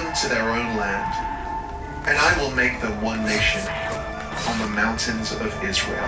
return to their own land, and I will make them one nation on the mountains of Israel.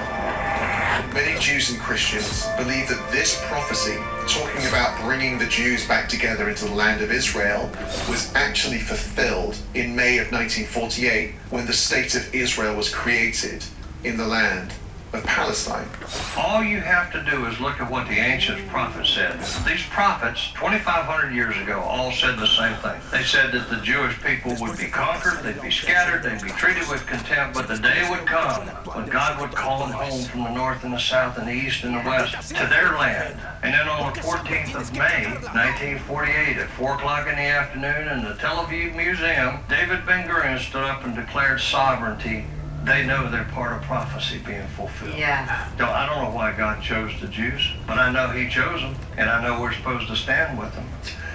Many Jews and Christians believe that this prophecy, talking about bringing the Jews back together into the land of Israel, was actually fulfilled in May of 1948 when the state of Israel was created in the land of Palestine. All you have to do is look at what the ancient prophets said. These prophets, 2,500 years ago, all said the same thing. They said that the Jewish people would be conquered, they'd be scattered, they'd be treated with contempt, but the day would come when God would call them home from the north and the south and the east and the west to their land. And then on the 14th of May, 1948, at 4 o'clock in the afternoon in the Tel Aviv Museum, David Ben-Gurion stood up and declared sovereignty. They know they're part of prophecy being fulfilled. Yeah. I don't know why God chose the Jews, but I know he chose them, and I know we're supposed to stand with them.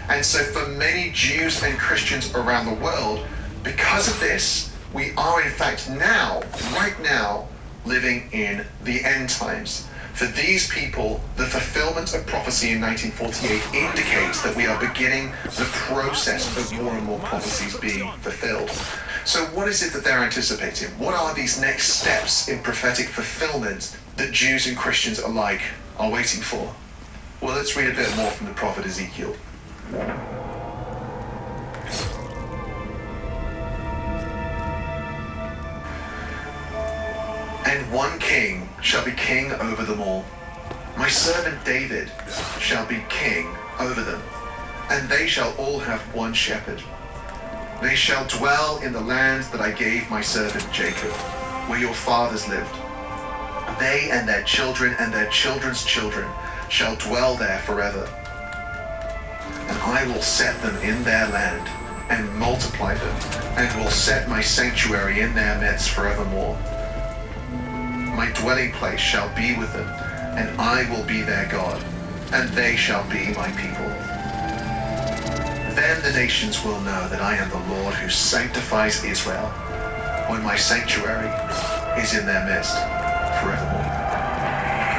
And so for many Jews and Christians around the world, because of this, we are in fact now, right now, living in the end times. For these people, the fulfillment of prophecy in 1948 indicates that we are beginning the process of more and more prophecies being fulfilled. So what is it that they're anticipating? What are these next steps in prophetic fulfillment that Jews and Christians alike are waiting for? Well, let's read a bit more from the prophet Ezekiel. And one king shall be king over them all. My servant David shall be king over them, and they shall all have one shepherd. They shall dwell in the land that I gave my servant Jacob, where your fathers lived. They and their children and their children's children shall dwell there forever. And I will set them in their land and multiply them, and will set my sanctuary in their midst forevermore. My dwelling place shall be with them, and I will be their God, and they shall be my people. Then the nations will know that I am the Lord who sanctifies Israel, when my sanctuary is in their midst forevermore.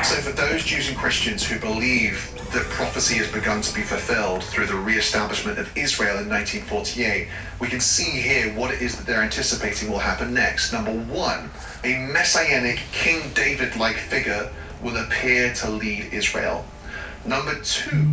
So for those Jews and Christians who believe that prophecy has begun to be fulfilled through the re-establishment of Israel in 1948, we can see here what it is that they're anticipating will happen next. Number one, a messianic King David-like figure will appear to lead Israel. Number two,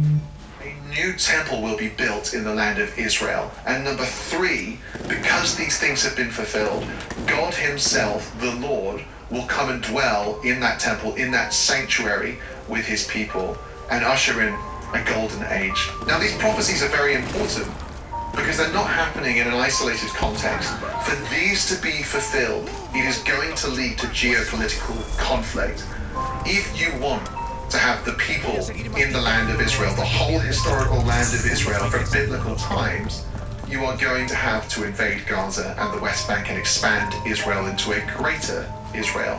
a new temple will be built in the land of Israel. And number three, because these things have been fulfilled, God himself, the Lord, will come and dwell in that temple, in that sanctuary with his people, and usher in a golden age. Now these prophecies are very important because they're not happening in an isolated context. For these to be fulfilled, it is going to lead to geopolitical conflict. If you want to have the people in the land of Israel, the whole historical land of Israel from biblical times, you are going to have to invade Gaza and the West Bank and expand Israel into a greater Israel.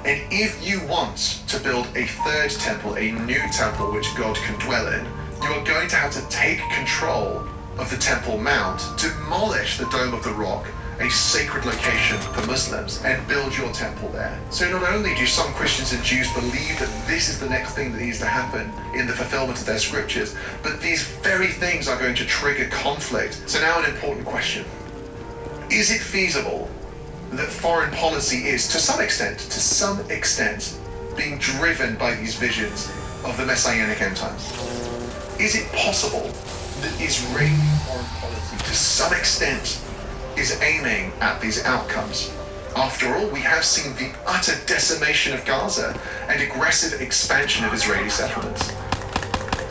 And if you want to build a third temple, a new temple which God can dwell in, you are going to have to take control of the Temple Mount, demolish the Dome of the Rock, a sacred location for Muslims, and build your temple there. So not only do some Christians and Jews believe that this is the next thing that needs to happen in the fulfillment of their scriptures, but these very things are going to trigger conflict. So now an important question. Is it feasible that foreign policy is, to some extent, being driven by these visions of the Messianic end times? Is it possible that Israeli foreign policy, to some extent, is aiming at these outcomes? After all, we have seen the utter decimation of Gaza and aggressive expansion of Israeli settlements.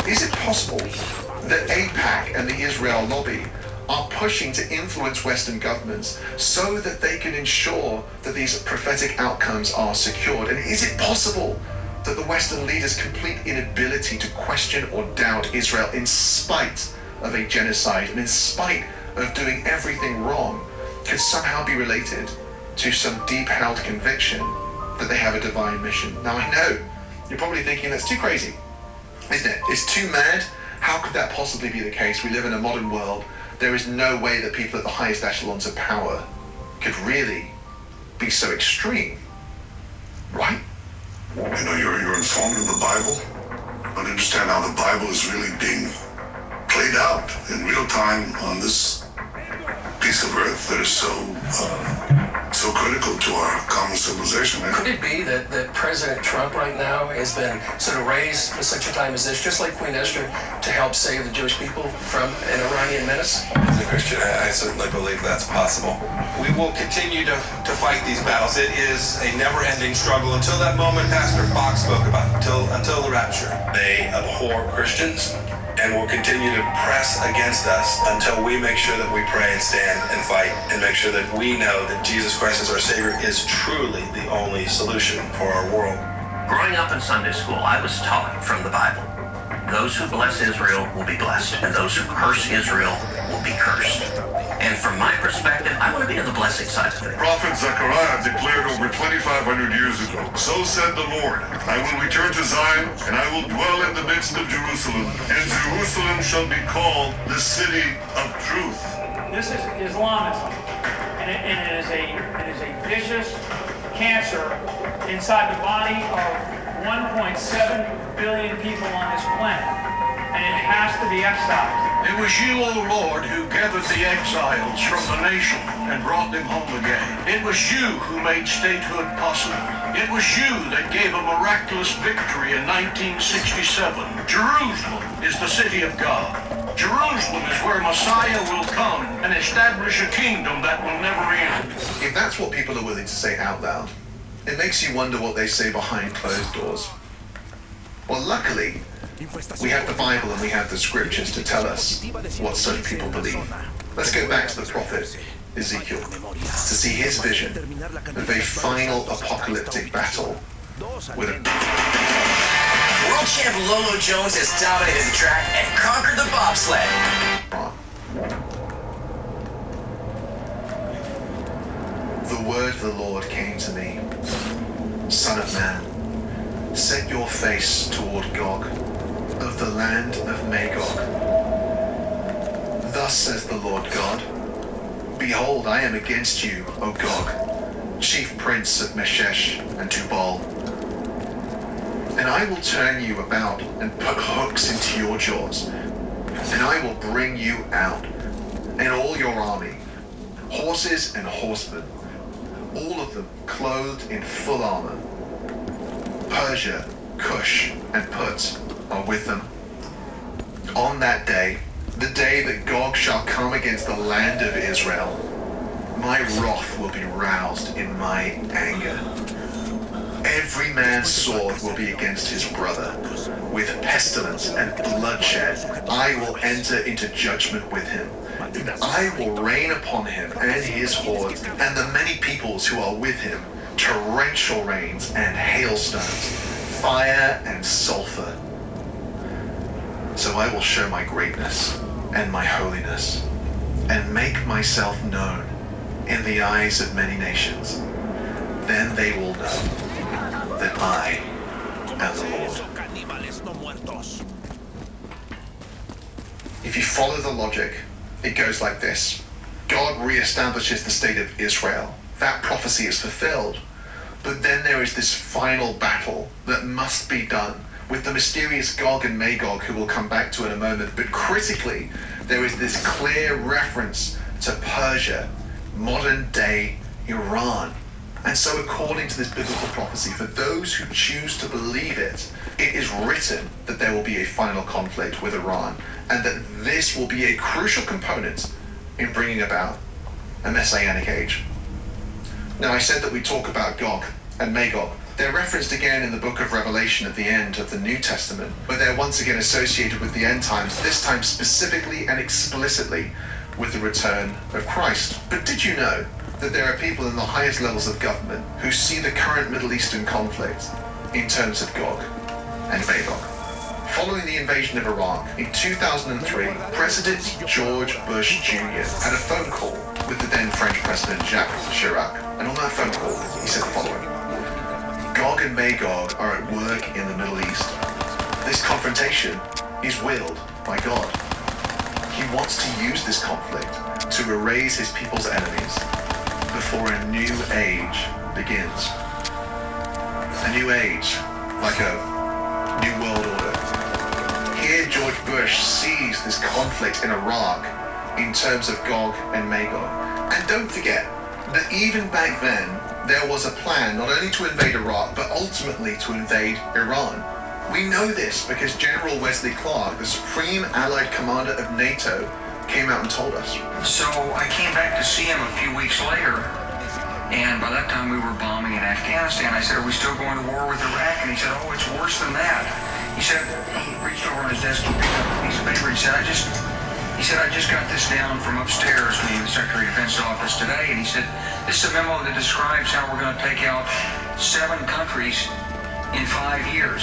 Is it possible that AIPAC and the Israel lobby are pushing to influence Western governments so that they can ensure that these prophetic outcomes are secured? And is it possible that the Western leaders' complete inability to question or doubt Israel in spite of a genocide and in spite of doing everything wrong could somehow be related to some deep-held conviction that they have a divine mission? Now I know you're probably thinking that's too crazy, isn't it? It's too mad. How could that possibly be the case? We live in a modern world. There is no way that people at the highest echelons of power could really be so extreme, right? You know, you're informed of the Bible, but understand how the Bible is really being played out in real time on this piece of earth that is so critical to our common civilization. Could it be that President Trump right now has been sort of raised for such a time as this, just like Queen Esther, to help save the Jewish people from an Iranian menace? As a Christian, I certainly believe that's possible. We will continue to fight these battles. It is a never-ending struggle until that moment Pastor Fox spoke about, until the rapture. They abhor Christians and will continue to press against us until we make sure that we pray and stand and fight and make sure that we know that Jesus Christ as our Savior is truly the only solution for our world. Growing up in Sunday school, I was taught from the Bible, those who bless Israel will be blessed, and those who curse Israel will be cursed. And from my perspective, I want to be on the blessing side of it. Prophet Zechariah declared over 2,500 years ago, "So said the Lord, I will return to Zion, and I will dwell in the midst of Jerusalem, and Jerusalem shall be called the city of truth." This is Islamism, and it is a vicious cancer inside the body of 1.7 billion people on this planet, and it has to be excised. It was you, O Lord, who gathered the exiles from the nation and brought them home again. It was you who made statehood possible. It was you that gave a miraculous victory in 1967. Jerusalem is the city of God. Jerusalem is where Messiah will come and establish a kingdom that will never end. If that's what people are willing to say out loud, it makes you wonder what they say behind closed doors. Well, luckily, we have the Bible and we have the scriptures to tell us what such people believe. Let's go back to the prophet Ezekiel to see his vision of a final apocalyptic battle with a... World champ Lolo Jones has dominated the track and conquered the bobsled. The word of the Lord came to me, Son of man, set your face toward Gog, of the land of Magog. Thus says the Lord God, behold, I am against you, O Gog, chief prince of Meshech and Tubal. And I will turn you about and put hooks into your jaws, and I will bring you out, and all your army, horses and horsemen, all of them clothed in full armor. Persia, Cush, and Put are with them. On that day, the day that Gog shall come against the land of Israel, my wrath will be roused in my anger. Every man's sword will be against his brother. With pestilence and bloodshed, I will enter into judgment with him. And I will rain upon him and his hordes, and the many peoples who are with him, torrential rains and hailstones, fire and sulfur. So I will show my greatness and my holiness, and make myself known in the eyes of many nations. Then they will know that I am the Lord. If you follow the logic, it goes like this. God reestablishes the state of Israel. That prophecy is fulfilled. But then there is this final battle that must be done with the mysterious Gog and Magog, who we'll come back to in a moment. But critically, there is this clear reference to Persia, modern day Iran. And so according to this biblical prophecy, for those who choose to believe it, it is written that there will be a final conflict with Iran, and that this will be a crucial component in bringing about a messianic age. Now, I said that we talk about Gog and Magog. They're referenced again in the book of Revelation at the end of the New Testament, where they're once again associated with the end times, this time specifically and explicitly with the return of Christ. But did you know that there are people in the highest levels of government who see the current Middle Eastern conflict in terms of Gog and Magog? Following the invasion of Iraq in 2003, President George Bush Jr. had a phone call with the then French President Jacques Chirac. And on that phone call, he said the following: Gog and Magog are at work in the Middle East. This confrontation is willed by God. He wants to use this conflict to erase his people's enemies before a new age begins. A new age, like a new world order. Here George Bush sees this conflict in Iraq in terms of Gog and Magog. And don't forget that even back then, there was a plan not only to invade Iraq, but ultimately to invade Iran. We know this because General Wesley Clark, the Supreme Allied Commander of NATO, came out and told us. So I came back to see him a few weeks later, and by that time we were bombing in Afghanistan. I said, are we still going to war with Iraq? And he said, oh, it's worse than that. He said, he reached over on his desk and picked up a piece of paper. He said, I just got this down from upstairs from the Secretary of Defense office today. And he said, this is a memo that describes how we're going to take out 7 countries in 5 years,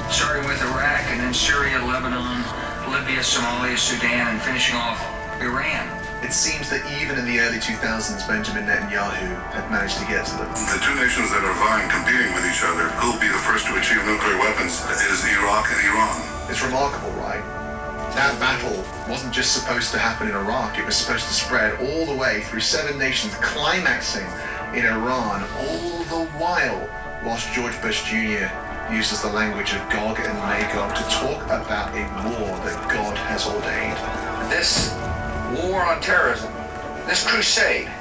starting with Iraq and then Syria, Lebanon, Libya, Somalia, Sudan, and finishing off Iran. It seems that even in the early 2000s, Benjamin Netanyahu had managed to get to them. The two nations that are vying, competing with each other, who will be the first to achieve nuclear weapons is Iraq and Iran. It's remarkable, right? That battle wasn't just supposed to happen in Iraq, it was supposed to spread all the way through 7 nations, climaxing in Iran, all the while whilst George Bush Jr. uses the language of Gog and Magog to talk about a war that God has ordained. This war on terrorism, this crusade.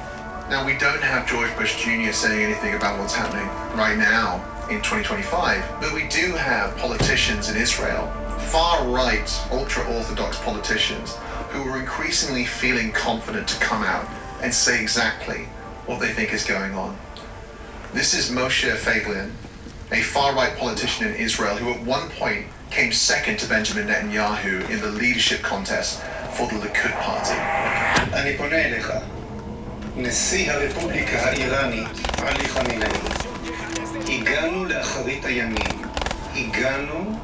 Now, we don't have George Bush Jr. saying anything about what's happening right now in 2025, but we do have politicians in Israel, far-right, ultra-Orthodox politicians, who are increasingly feeling confident to come out and say exactly what they think is going on. This is Moshe Feiglin, a far-right politician in Israel who at one point came second to Benjamin Netanyahu in the leadership contest for the Likud party. אני פונה אליך, נשיא הרפובליקה האיראנית, עלי חמינאי. הגענו לאחרית הימים, הגענו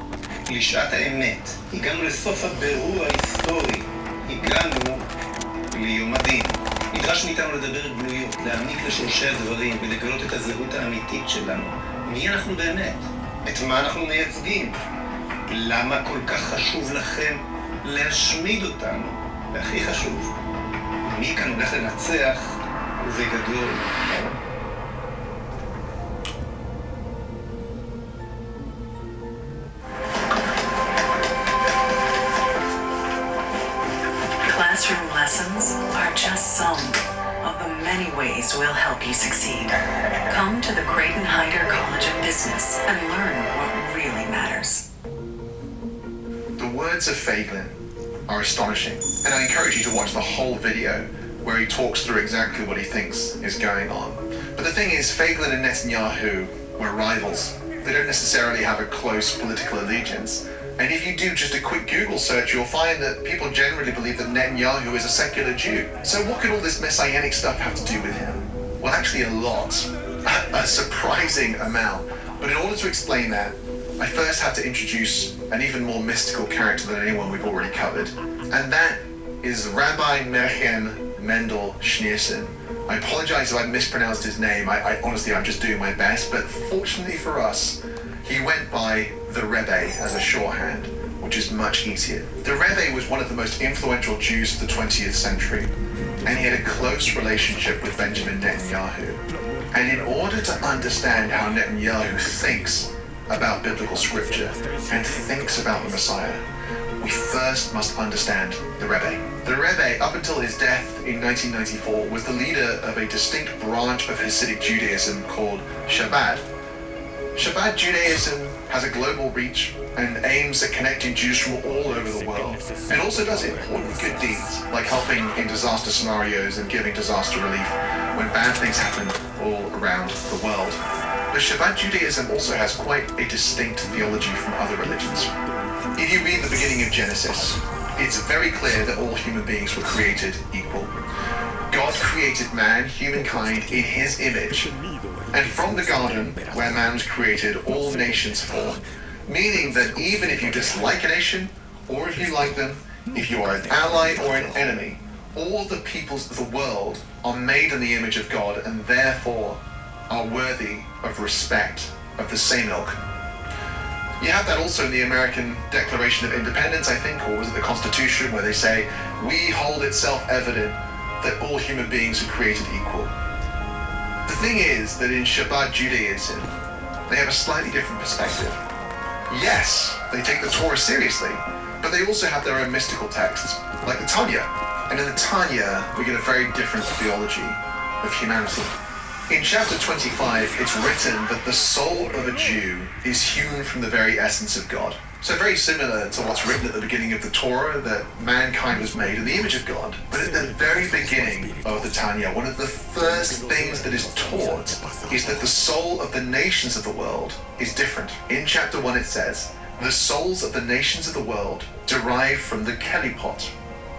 לשעת האמת, הגענו לסוף הבירור ההיסטורי, הגענו ליום הדין. נדרש מאיתנו לדבר גלויות, להעמיק לשורשי הדברים ולגלות את הזהות האמיתית שלנו. מי אנחנו באמת? את מה אנחנו מייצגים? למה כל כך חשוב לכם להשמיד אותנו? והכי חשוב, מי כאן הולך לנצח ובגדול? Classroom lessons are just some of the many ways we'll help you succeed. Come to the Creighton Heider College of Business and learn what really matters. The words of Feiglin are astonishing, and I encourage you to watch the whole video where he talks through exactly what he thinks is going on. But the thing is, Feiglin and Netanyahu were rivals. They don't necessarily have a close political allegiance. And if you do just a quick Google search, you'll find that people generally believe that Netanyahu is a secular Jew. So what could all this messianic stuff have to do with him? Well, actually a lot. A surprising amount. But in order to explain that, I first had to introduce an even more mystical character than anyone we've already covered. And that is Rabbi Menachem Mendel Schneerson. I apologize if I mispronounced his name. I honestly, I'm just doing my best. But fortunately for us, he went by the Rebbe as a shorthand, which is much easier. The Rebbe was one of the most influential Jews of the 20th century, and he had a close relationship with Benjamin Netanyahu. And in order to understand how Netanyahu thinks about biblical scripture and thinks about the Messiah, we first must understand the Rebbe. The Rebbe, up until his death in 1994, was the leader of a distinct branch of Hasidic Judaism called Chabad. Chabad Judaism has a global reach and aims at connecting Jews from all over the world. It also does important good deeds, like helping in disaster scenarios and giving disaster relief when bad things happen all around the world. But Chabad Judaism also has quite a distinct theology from other religions. If you read the beginning of Genesis, it's very clear that all human beings were created equal. God created man, humankind, in his image. And from the garden, where man was created, all nations formed. Meaning that even if you dislike a nation, or if you like them, if you are an ally or an enemy, all the peoples of the world are made in the image of God and therefore are worthy of respect, of the same ilk. You have that also in the American Declaration of Independence, I think, or was it the Constitution, where they say, we hold it self-evident that all human beings are created equal. The thing is that in Chabad Judaism, they have a slightly different perspective. Yes, they take the Torah seriously, but they also have their own mystical texts, like the Tanya, And in the Tanya, we get a very different theology of humanity. In chapter 25, it's written that the soul of a Jew is hewn from the very essence of God. So very similar to what's written at the beginning of the Torah, that mankind was made in the image of God. But at the very beginning of the Tanya, one of the first things that is taught is that the soul of the nations of the world is different. In chapter 1 it says, the souls of the nations of the world derive from the kelipot.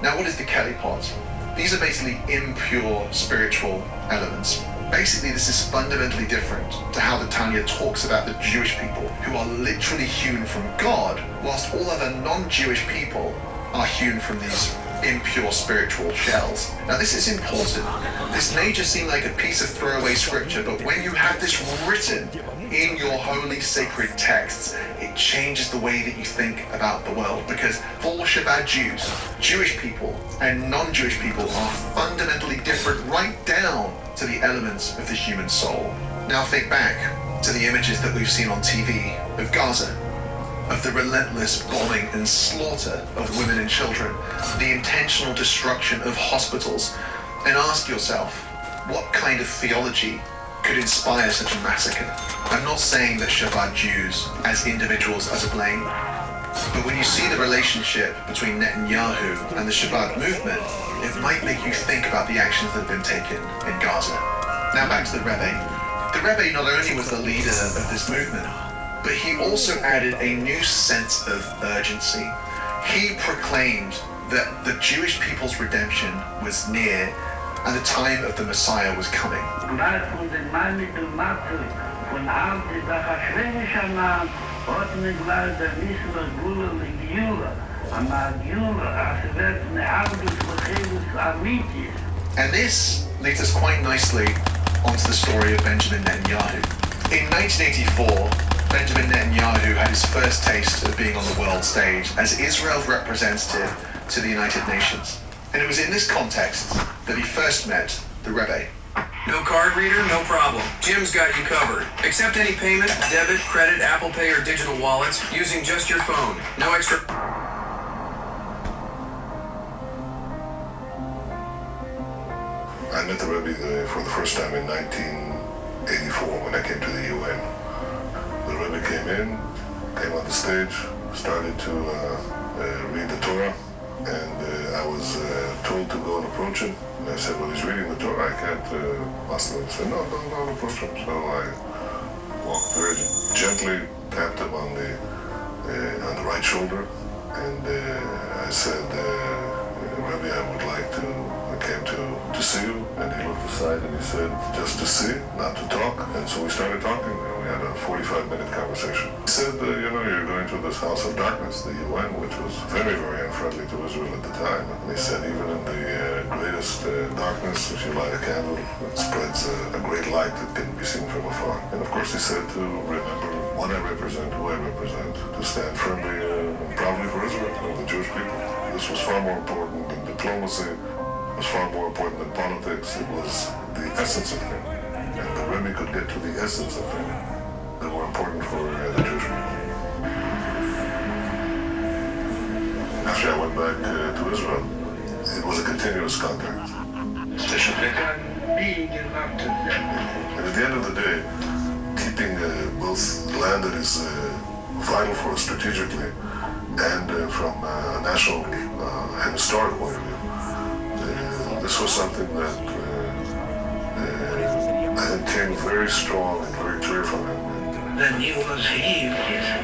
Now what is the kelipot? These are basically impure spiritual elements. Basically, this is fundamentally different to how the Tanya talks about the Jewish people, who are literally hewn from God, whilst all other non-Jewish people are hewn from these impure spiritual shells. Now this is important. This may just seem like a piece of throwaway scripture, but when you have this written in your holy sacred texts, it changes the way that you think about the world, because for Shabbat Jews, Jewish people and non-Jewish people are fundamentally different right down to the elements of the human soul. Now think back to the images that we've seen on TV of Gaza, of the relentless bombing and slaughter of women and children, the intentional destruction of hospitals, and ask yourself, what kind of theology could inspire such a massacre? I'm not saying that Shabbat Jews as individuals are to blame, but when you see the relationship between Netanyahu and the Shabbat movement, it might make you think about the actions that have been taken in Gaza. Now back to the Rebbe. The Rebbe not only was the leader of this movement, but he also added a new sense of urgency. He proclaimed that the Jewish people's redemption was near and the time of the Messiah was coming. And this leads us quite nicely onto the story of Benjamin Netanyahu. In 1984, Benjamin Netanyahu had his first taste of being on the world stage as Israel's representative to the United Nations. And it was in this context that he first met the Rebbe. No card reader? No problem. Jim's got you covered. Accept any payment, debit, credit, Apple Pay, or digital wallets using just your phone. No extra... I met the Rebbe for the first time in 1984 when I came to the UN. The Rebbe came on the stage, started to read the Torah, and I was told to go and approach him. And I said, well, he's reading the Torah, I can't ask him. He said, no, don't approach him. So I walked very gently, tapped him on the right shoulder, and I said, Rebbe, I would like I came to see you. And he looked aside and he said, just to see, not to talk. And so we started talking, and we had a 45-minute conversation. He said, you're going to this house of darkness, the UN, which was very, very unfriendly to Israel at the time. And he said, even in the greatest darkness, if you light a candle, it spreads a great light that can be seen from afar. And of course he said to remember what I represent, who I represent, to stand firmly and proudly for Israel and the Jewish people. This was far more important than diplomacy. It was far more important than politics. It was the essence of things. And the Rebbe could get to the essence of things that were important for the Jewish people. After I went back to Israel, it was a continuous contact. And at the end of the day, keeping both land that is vital for us strategically and from a national and historic point of view, this was something that I think came very strong and very clear from him. When he was here,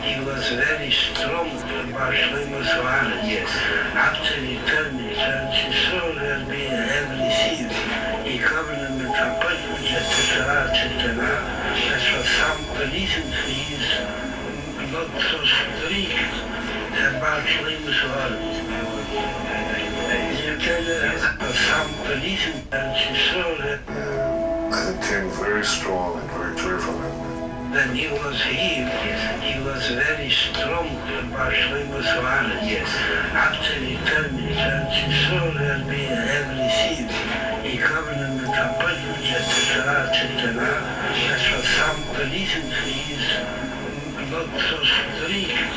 he was very strong about Shlomo Zohar. Yes. After he told me that his soul has been heavily sealed, he covered him with appointments at the Torah, etc. That was some reason for his not so strict about Shlomo Zohar. I think came very strong and very clear from him. When he was here, he was very strong about Shlomo Zohar. Yes. After he told me that his soul has been heavily sealed, he covered him with appointments at the Torah, etc. That was some reason for his not so strict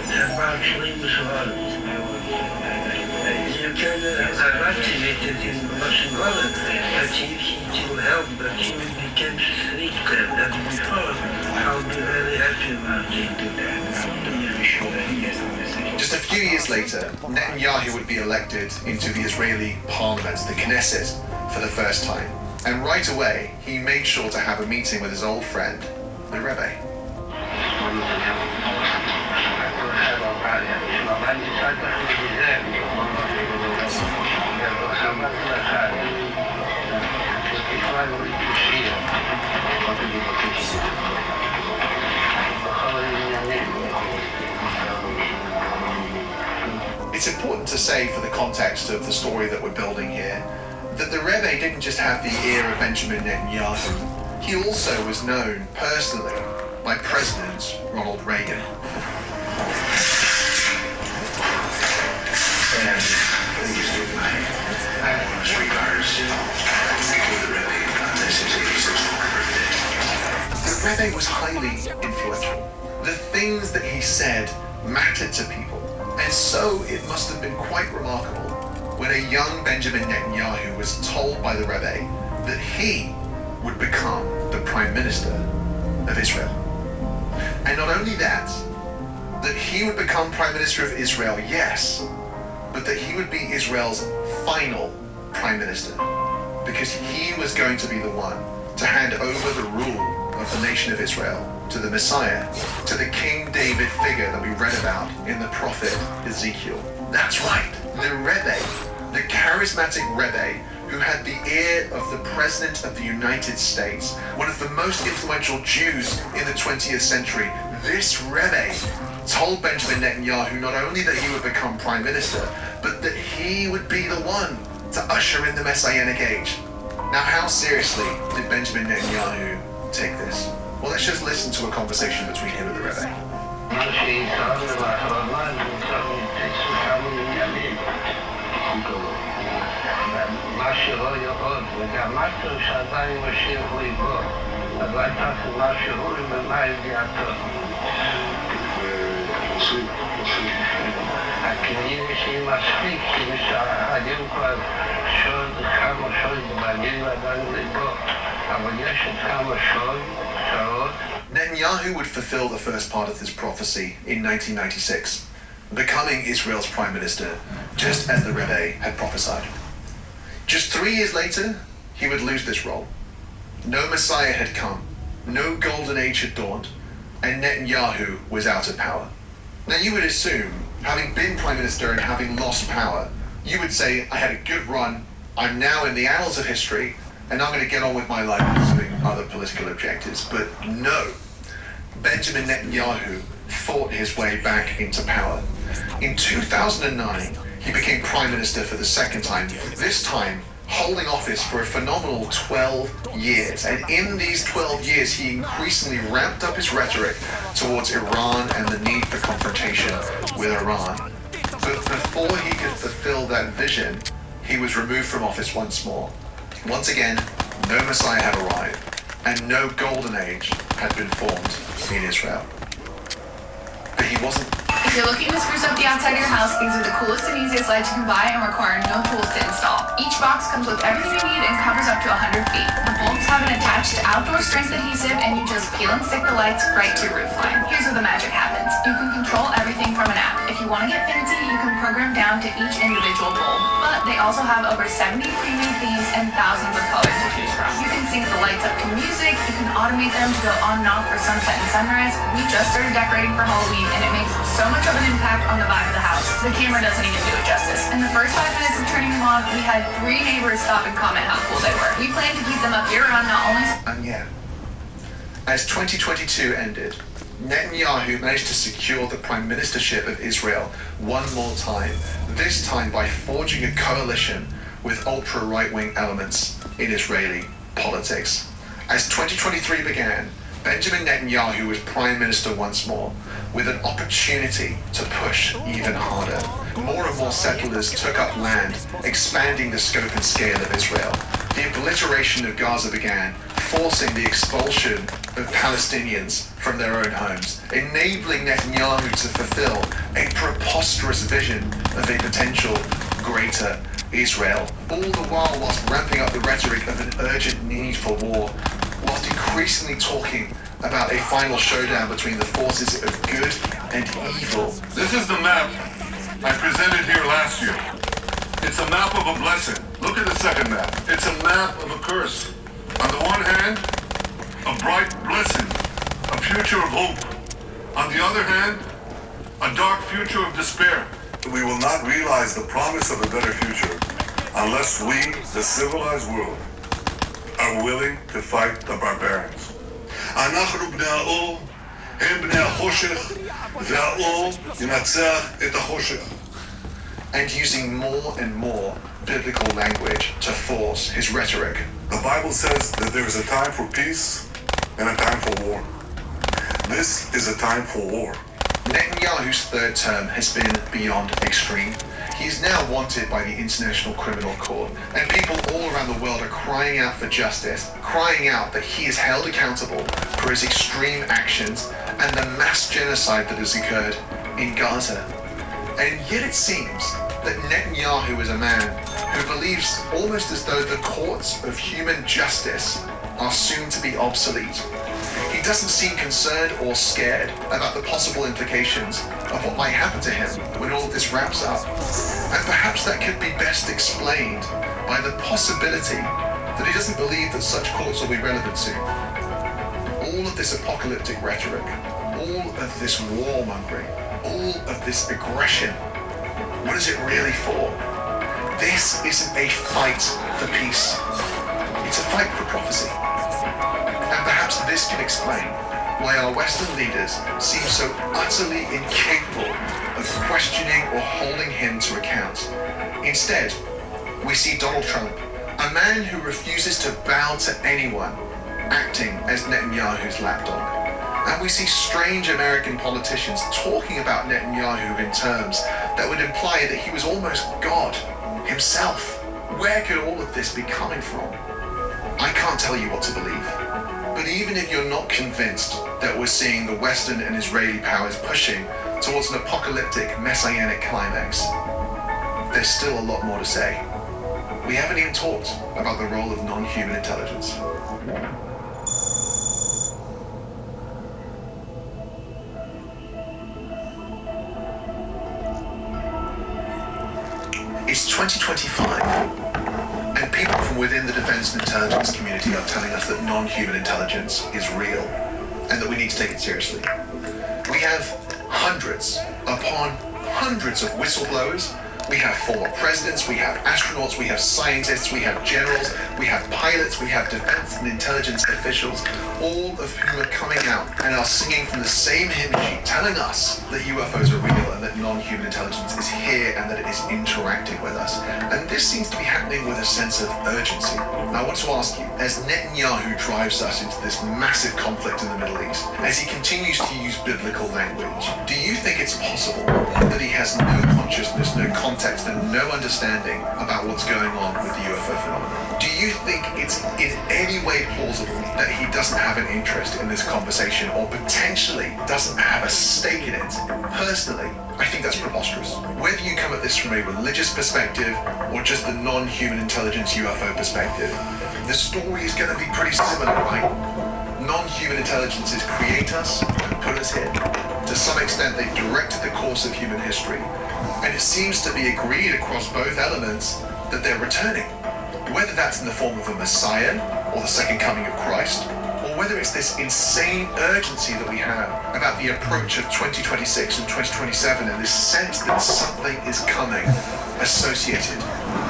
about Shlomo Zohar. I've activated in Washington that if it will help, but he will become stricter than before. I'll be very happy about it to that. Just a few years later, Netanyahu would be elected into the Israeli parliament, the Knesset, for the first time. And right away, he made sure to have a meeting with his old friend, the Rebbe. It's important to say, for the context of the story that we're building here, that the Rebbe didn't just have the ear of Benjamin Netanyahu. He also was known personally by President Ronald Reagan. And please give my warmest regards to the Rebbe on this his 86th birthday. The Rebbe was highly influential. The things that he said mattered to people. And so it must have been quite remarkable when a young Benjamin Netanyahu was told by the Rebbe that he would become the Prime Minister of Israel. And not only that he would become Prime Minister of Israel, yes, but that he would be Israel's final Prime Minister, because he was going to be the one to hand over the rule of the nation of Israel to the Messiah, to the King David figure that we read about in the prophet Ezekiel. That's right, the Rebbe, the charismatic Rebbe, who had the ear of the President of the United States, one of the most influential Jews in the 20th century. This Rebbe told Benjamin Netanyahu not only that he would become Prime Minister, but that he would be the one to usher in the Messianic age. Now, how seriously did Benjamin Netanyahu take this? Well, let's just listen to a conversation between him and the Rebbe. Netanyahu would fulfill the first part of this prophecy in 1996, becoming Israel's Prime Minister, just as the Rebbe had prophesied. Just 3 years later, he would lose this role. No Messiah had come, no golden age had dawned, and Netanyahu was out of power. Now you would assume, having been Prime Minister and having lost power, you would say, I had a good run, I'm now in the annals of history, and I'm going to get on with my life pursuing other political objectives. But no, Benjamin Netanyahu fought his way back into power. In 2009, he became Prime Minister for the second time, this time holding office for a phenomenal 12 years. And in these 12 years, he increasingly ramped up his rhetoric towards Iran and the need for confrontation with Iran. But before he could fulfill that vision, he was removed from office once more. Once again, no Messiah had arrived, and no golden age had been formed in Israel. But he wasn't. If you're looking to spruce up the outside of your house, these are the coolest and easiest lights you can buy and require no tools to install. Each box comes with everything you need and covers up to 100 feet. The bulbs have an attached outdoor strength adhesive, and you just peel and stick the lights right to your roof line. Here's where the magic happens. You can control everything from an app. If you want to get fancy, you can program down to each individual bulb. But they also have over 70 pre-made themes and thousands of colors to choose from. You can sync the lights up to music. You can automate them to go on and off for sunset and sunrise. We just started decorating for Halloween, and it makes so much of an impact on the vibe of the house. The camera doesn't even do it justice. In the first 5 minutes of turning them on, we had 3 neighbors stop and comment how cool they were. We plan to keep them up year-round, not only... And yeah, as 2022 ended, Netanyahu managed to secure the prime ministership of Israel one more time, this time by forging a coalition with ultra-right-wing elements in Israeli politics. As 2023 began, Benjamin Netanyahu was prime minister once more, with an opportunity to push even harder. More and more settlers took up land, expanding the scope and scale of Israel. The obliteration of Gaza began, forcing the expulsion of Palestinians from their own homes, enabling Netanyahu to fulfill a preposterous vision of a potential greater Israel, all the whilst ramping up the rhetoric of an urgent need for war, whilst increasingly talking about a final showdown between the forces of good and evil. This is the map I presented here last year. It's a map of a blessing. Look at the second map. It's a map of a curse. On the one hand, a bright blessing, a future of hope. On the other hand, a dark future of despair. We will not realize the promise of a better future unless we, the civilized world, are willing to fight the barbarians. אנחנו בני האור, הם בני החושך, והאור ינצח את החושך. And using more and more biblical language to force his rhetoric. The Bible says that there is a time for peace and a time for war. This is a time for war. Netanyahu's third term has been beyond extreme. He is now wanted by the International Criminal Court, and people all around the world are crying out for justice, crying out that he is held accountable for his extreme actions and the mass genocide that has occurred in Gaza. And yet it seems that Netanyahu is a man who believes almost as though the courts of human justice are soon to be obsolete. He doesn't seem concerned or scared about the possible implications of what might happen to him when all of this wraps up. And perhaps that could be best explained by the possibility that he doesn't believe that such courts will be relevant soon. All of this apocalyptic rhetoric, all of this warmongering, all of this aggression, what is it really for? This isn't a fight for peace. It's a fight for prophecy. And perhaps this can explain why our Western leaders seem so utterly incapable of questioning or holding him to account. Instead, we see Donald Trump, a man who refuses to bow to anyone, acting as Netanyahu's lapdog. And we see strange American politicians talking about Netanyahu in terms that would imply that he was almost God himself. Where could all of this be coming from? I can't tell you what to believe. But even if you're not convinced that we're seeing the Western and Israeli powers pushing towards an apocalyptic messianic climax, there's still a lot more to say. We haven't even talked about the role of non-human intelligence. It's 2025, and people from within the defense and intelligence community are telling us that non-human intelligence is real, and that we need to take it seriously. We have hundreds upon hundreds of whistleblowers. We have former presidents, we have astronauts, we have scientists, we have generals, we have pilots, we have defense and intelligence officials, all of whom are coming out and are singing from the same hymn sheet, telling us that UFOs are real and that non-human intelligence is here and that it is interacting with us. And this seems to be happening with a sense of urgency. Now, I want to ask you, as Netanyahu drives us into this massive conflict in the Middle East, as he continues to use biblical language, do you think it's possible that he has no consciousness, no context, and no understanding about what's going on with the UFO phenomenon? Do you think it's in any way plausible that he doesn't have an interest in this conversation or potentially doesn't have a stake in it? Personally, I think that's preposterous. Whether you come at this from a religious perspective or just the non-human intelligence UFO perspective, the story is going to be pretty similar, right? Non-human intelligences create us and put us here. To some extent, they've directed the course of human history. And it seems to be agreed across both elements that they're returning. Whether that's in the form of a Messiah or the second coming of Christ, or whether it's this insane urgency that we have about the approach of 2026 and 2027 and this sense that something is coming associated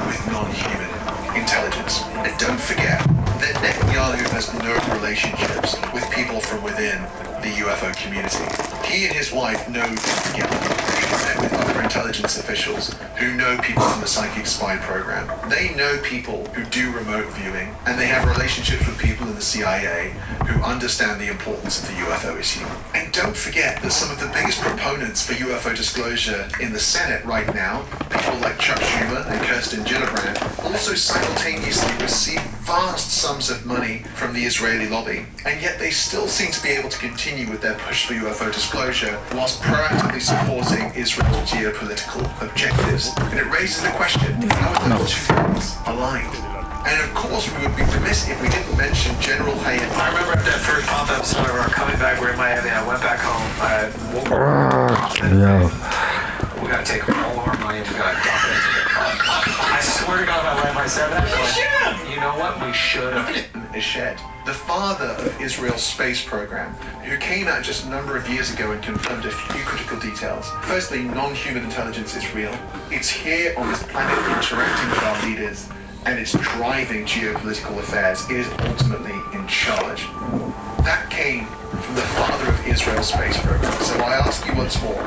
with non-human intelligence. And don't forget that Netanyahu has no relationships with people from within the UFO community. He and his wife know people together. He's met with other intelligence officials who know people from the Psychic Spy program. They know people who do remote viewing, and they have relationships with people in the CIA who understand the importance of the UFO issue. And don't forget that some of the biggest proponents for UFO disclosure in the Senate right now, people like Chuck Schumer and Kirsten Gillibrand, also simultaneously receive vast sums of money from the Israeli lobby, and yet they still seem to be able to continue with their push for UFO disclosure whilst proactively supporting Israel's geopolitical objectives. And it raises the question, how are those two things aligned? And of course, we would be remiss if we didn't mention General Hayek. I remember after that first pop episode of our coming back, we're in Miami. I went back home. We gotta take all of our money and we gotta dump it into the club. I swear to God, if I let myself that, you know what? We should have. Eshed, the father of Israel's space program, who came out just a number of years ago and confirmed a few critical details. Firstly, non-human intelligence is real. It's here on this planet interacting with our leaders, and it's driving geopolitical affairs. It is ultimately in charge. That came from the father of Israel's space program. So I ask you once more,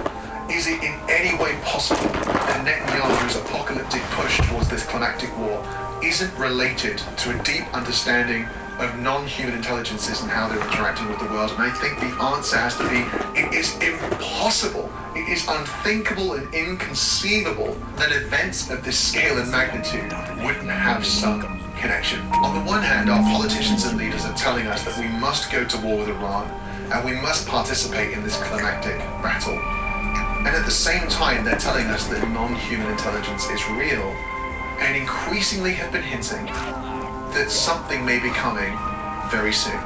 is it in any way possible that Netanyahu's apocalyptic push towards this climactic war isn't related to a deep understanding of non-human intelligences and how they're interacting with the world? And I think the answer has to be, it is impossible. It is unthinkable and inconceivable that events of this scale and magnitude wouldn't have some connection. On the one hand, our politicians and leaders are telling us that we must go to war with Iran and we must participate in this climactic battle. And at the same time, they're telling us that non-human intelligence is real, and increasingly have been hinting that something may be coming very soon.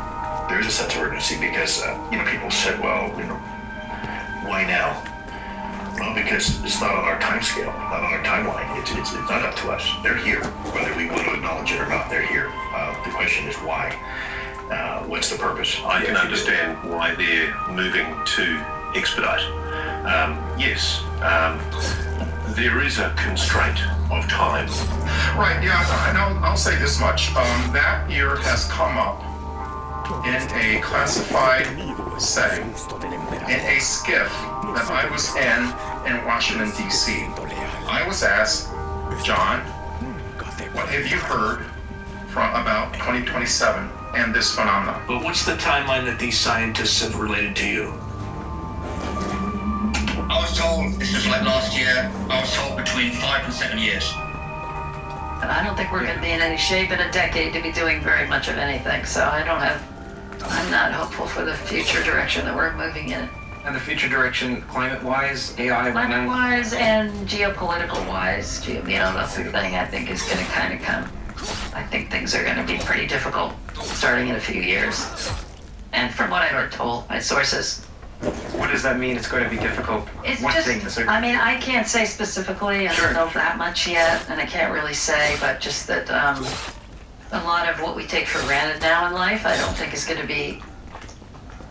There is a sense of urgency because, people said, well, why now? Well, because it's not on our time scale, not on our timeline. It's not up to us. They're here, whether we want to acknowledge it or not. They're here. The question is why? What's the purpose? I can understand why they're moving to expedite. Yes, there is a constraint of time. Right, yeah, and I'll say this much. That year has come up in a classified setting, in a skiff that I was in Washington, D.C. I was asked, John, what have you heard about 2027 and this phenomenon? But what's the timeline that these scientists have related to you? I was told, this was like last year, I was told between 5 and 7 years. I don't think we're going to be in any shape in a decade to be doing very much of anything, so I'm not hopeful for the future direction that we're moving in. And the future direction, climate-wise, AI, climate-wise and geopolitical-wise, that's the thing I think is going to kind of come. I think things are going to be pretty difficult starting in a few years. And from what I've been told by sources. What does that mean? It's going to be difficult. I can't say specifically. I don't know that much yet, and I can't really say, but just that a lot of what we take for granted now in life, I don't think is going to be,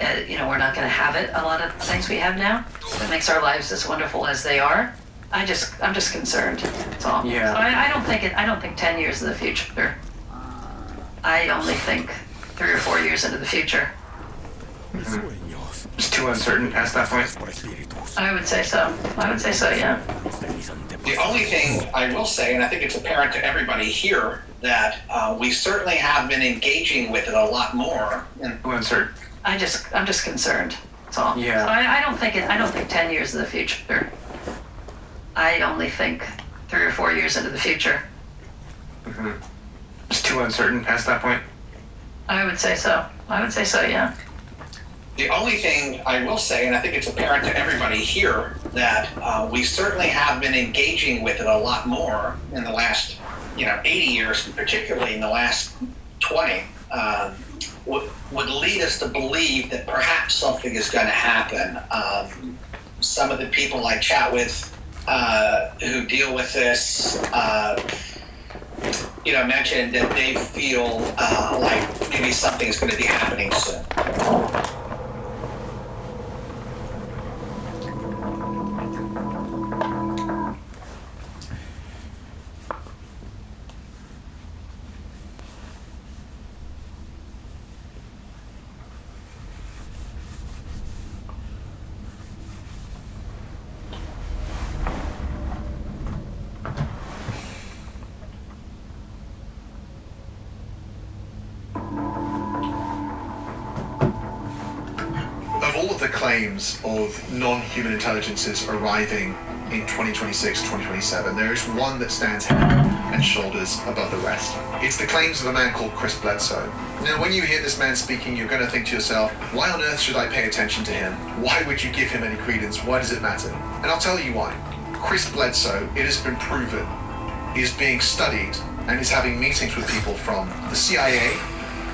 we're not going to have it. A lot of things we have now that makes our lives as wonderful as they are. I'm just concerned. That's all. Yeah. So I don't think 10 years in the future. I only think 3 or 4 years into the future. Mm-hmm. It's too uncertain past that point? I would say so, yeah. The only thing I will say, and I think it's apparent to everybody here, that we certainly have been engaging with it a lot more. Uncertain. I'm just concerned. That's all. Yeah. So I don't think 10 years in the future. I only think 3 or 4 years into the future. Mm-hmm. It's too uncertain past that point? I would say so, yeah. The only thing I will say, and I think it's apparent to everybody here, that we certainly have been engaging with it a lot more in the last, 80 years, particularly in the last 20, would lead us to believe that perhaps something is going to happen. Some of the people I chat with who deal with this, mentioned that they feel like maybe something is going to be happening soon. the claims of non-human intelligences arriving in 2026, 2027, there is one that stands head and shoulders above the rest. It's the claims of a man called Chris Bledsoe. Now, when you hear this man speaking, you're going to think to yourself, why on earth should I pay attention to him? Why would you give him any credence? Why does it matter? And I'll tell you why. Chris Bledsoe, it has been proven, is being studied and is having meetings with people from the CIA,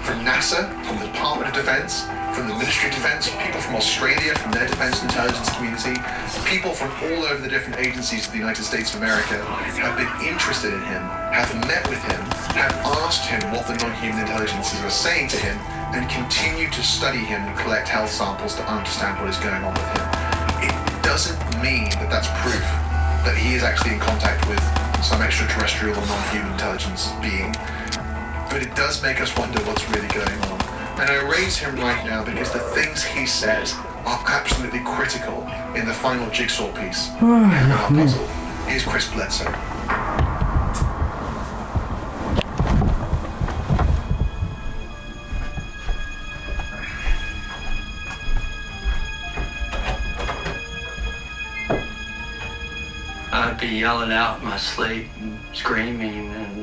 from NASA, from the Department of Defense, from the Ministry of Defense, people from Australia, from their defense intelligence community, people from all over the different agencies of the United States of America have been interested in him, have met with him, have asked him what the non-human intelligences are saying to him, and continue to study him and collect health samples to understand what is going on with him. It doesn't mean that that's proof that he is actually in contact with some extraterrestrial or non-human intelligence being, but it does make us wonder what's really going on. And I raise him right now because the things he says are absolutely critical in the final jigsaw piece in our puzzle. Here's Chris Bledsoe. I'd be yelling out in my sleep and screaming and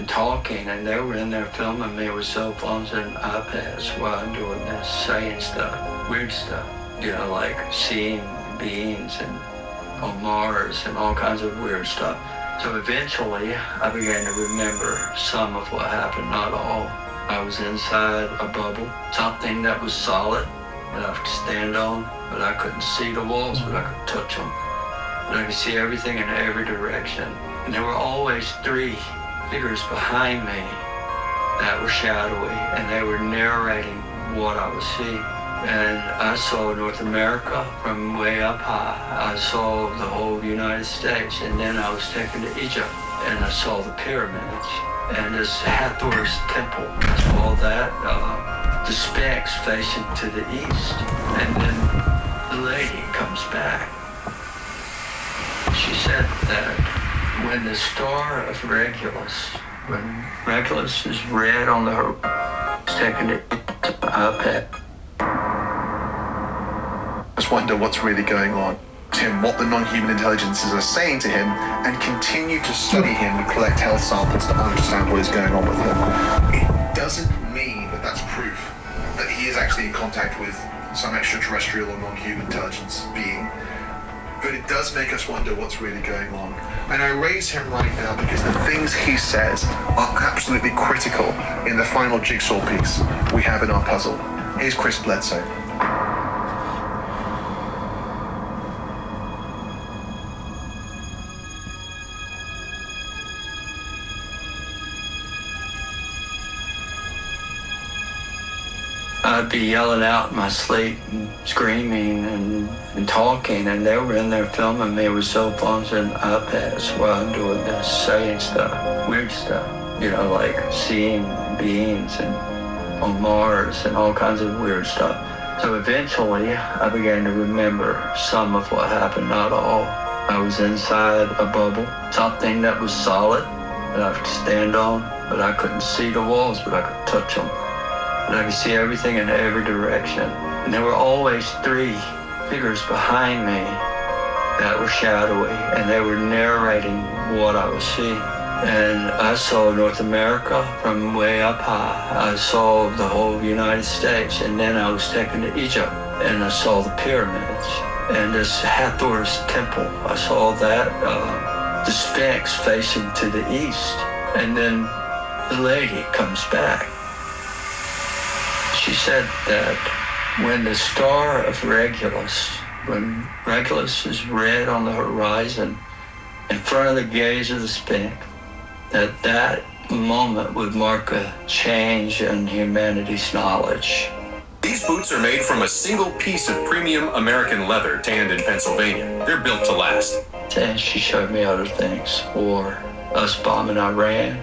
talking, and they were in there filming me with cell phones and iPads while I'm doing this, saying stuff, weird stuff, like seeing beings and on Mars and all kinds of weird stuff. So eventually I began to remember some of what happened, not all. I was inside a bubble, something that was solid that I could stand on, but I couldn't see the walls, but I could touch them. But I could see everything in every direction. And there were always three figures behind me that were shadowy, and they were narrating what I was seeing. And I saw North America from way up high. I saw the whole United States, and then I was taken to Egypt, and I saw the pyramids, and this Hathor's temple. I saw that, the Sphinx facing to the east, and then the lady comes back. She said that when the star of Regulus, when Regulus is red on the horizon, it's taken it to the iPad. Just wonder what's really going on. Him, what the non-human intelligences are saying to him, and continue to study him and collect health samples to understand what is going on with him. It doesn't mean that that's proof that he is actually in contact with some extraterrestrial or non-human intelligence being. But it does make us wonder what's really going on. And I raise him right now because the things he says are absolutely critical in the final jigsaw piece we have in our puzzle. Here's Chris Bledsoe. I'd be yelling out in my sleep and screaming and talking, and they were in there filming me with cell phones and iPads while I'm doing this, saying stuff, weird stuff, like seeing beings and on Mars and all kinds of weird stuff. So eventually I began to remember some of what happened, not all. I was inside a bubble, something that was solid that I could stand on, but I couldn't see the walls, but I could touch them. But I could see everything in every direction. And there were always three figures behind me that were shadowy, and they were narrating what I was seeing. And I saw North America from way up high. I saw the whole United States, and then I was taken to Egypt, and I saw the pyramids, and this Hathor's temple. I saw that, the Sphinx facing to the east, and then the lady comes back. She said that when the star of Regulus, when Regulus is red on the horizon in front of the gaze of the Sphinx, that moment would mark a change in humanity's knowledge. These boots are made from a single piece of premium American leather tanned in Pennsylvania. They're built to last. And she showed me other things, or us bombing Iran.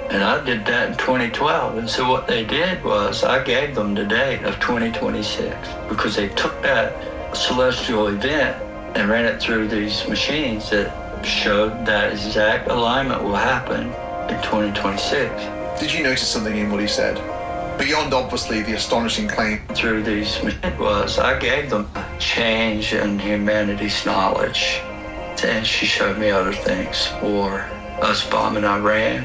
And I did that in 2012. And so what they did was I gave them the date of 2026 because they took that celestial event and ran it through these machines that showed that exact alignment will happen in 2026. Did you notice something in what he said? Beyond, obviously, the astonishing claim through these was I gave them a change in humanity's knowledge. And she showed me other things, or us bombing Iran.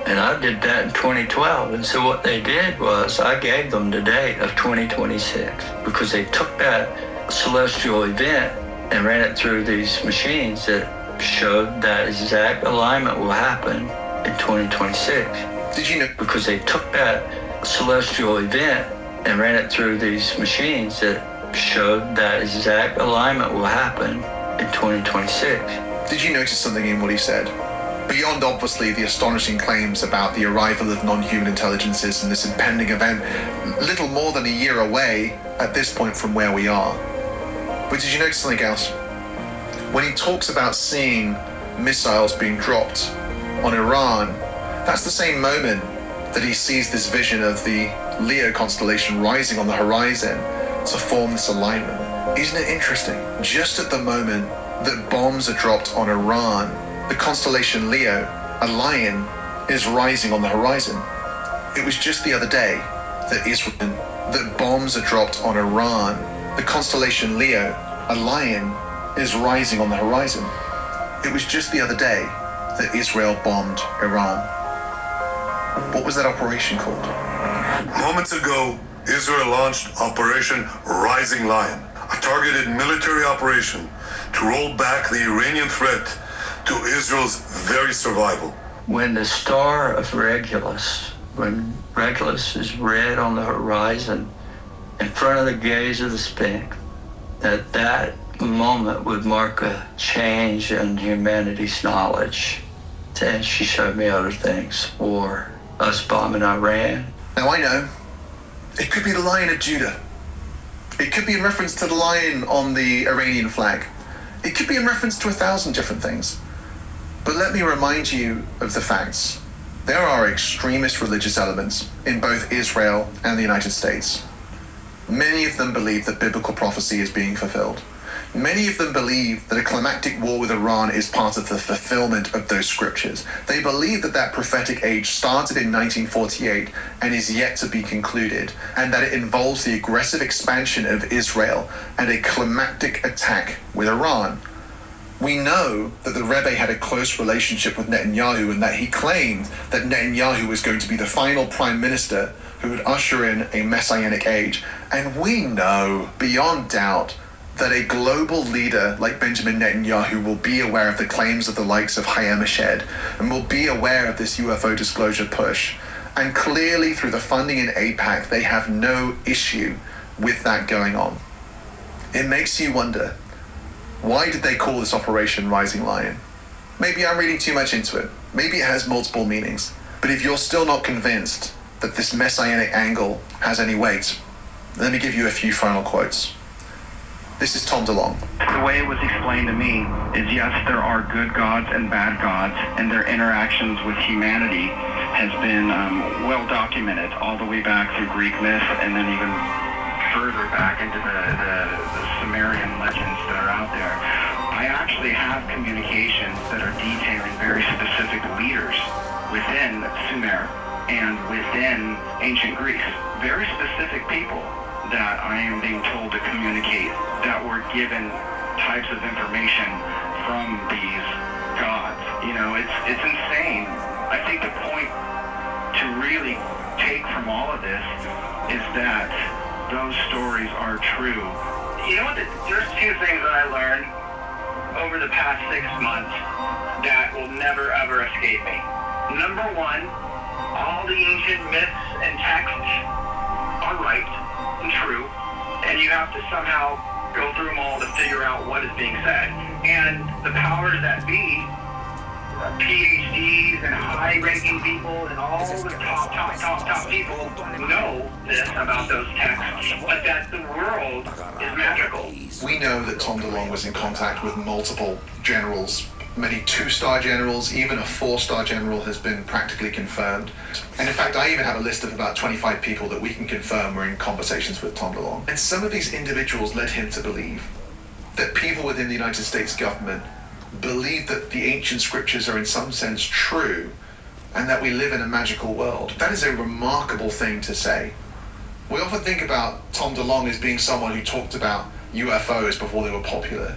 And I did that in 2012. And so what they did was I gave them the date of 2026 because they took that celestial event and ran it through these machines that showed that exact alignment will happen in 2026. Did you know? Because they took that celestial event and ran it through these machines that showed that exact alignment will happen in 2026. Did you notice something in what he said? Beyond, obviously, the astonishing claims about the arrival of non-human intelligences and this impending event, little more than a year away at this point from where we are. But did you notice something else? When he talks about seeing missiles being dropped on Iran, that's the same moment that he sees this vision of the Leo constellation rising on the horizon to form this alignment. Isn't it interesting? Just at the moment that bombs are dropped on Iran, the constellation Leo, a lion, is rising on the horizon. It was just the other day that bombs are dropped on Iran, the constellation Leo, a lion, is rising on the horizon. It was just the other day that Israel bombed Iran. What was that operation called? Moments ago, Israel launched Operation Rising Lion, a targeted military operation to roll back the Iranian threat to Israel's very survival. When the star of Regulus, when Regulus is red on the horizon in front of the gaze of the Sphinx, that moment would mark a change in humanity's knowledge. And she showed me other things, or us bombing Iran. Now I know, it could be the Lion of Judah. It could be in reference to the lion on the Iranian flag. It could be in reference to 1,000 different things. But let me remind you of the facts. There are extremist religious elements in both Israel and the United States. Many of them believe that biblical prophecy is being fulfilled. Many of them believe that a climactic war with Iran is part of the fulfillment of those scriptures. They believe that that prophetic age started in 1948 and is yet to be concluded, and that it involves the aggressive expansion of Israel and a climactic attack with Iran. We know that the Rebbe had a close relationship with Netanyahu and that he claimed that Netanyahu was going to be the final prime minister who would usher in a messianic age. And we know beyond doubt that a global leader like Benjamin Netanyahu will be aware of the claims of the likes of Hayam Eshed and will be aware of this UFO disclosure push. And clearly through the funding in AIPAC, they have no issue with that going on. It makes you wonder, why did they call this Operation Rising Lion? Maybe I'm reading too much into it. Maybe it has multiple meanings. But if you're still not convinced that this messianic angle has any weight, let me give you a few final quotes. This is Tom DeLonge. The way it was explained to me is, yes, there are good gods and bad gods, and their interactions with humanity has been well documented all the way back through Greek myth and then even further back into the Sumerian legends that are out there. I actually have communications that are detailing very specific leaders within Sumer and within ancient Greece. Very specific people that I am being told to communicate that were given types of information from these gods. You know, it's insane. I think the point to really take from all of this is that those stories are true. You know what? There's two things that I learned over the past 6 months that will never ever escape me. Number one, all the ancient myths and texts are right and true, and you have to somehow go through them all to figure out what is being said. And the powers that be, PhDs and high-ranking people and all the top people know this about those texts, but that the world is magical. We know that Tom DeLonge was in contact with multiple generals, many 2-star generals, even a 4-star general has been practically confirmed. And in fact, I even have a list of about 25 people that we can confirm were in conversations with Tom DeLonge. And some of these individuals led him to believe that people within the United States government believe that the ancient scriptures are in some sense true, and that we live in a magical world. That is a remarkable thing to say. We often think about Tom DeLonge as being someone who talked about UFOs before they were popular.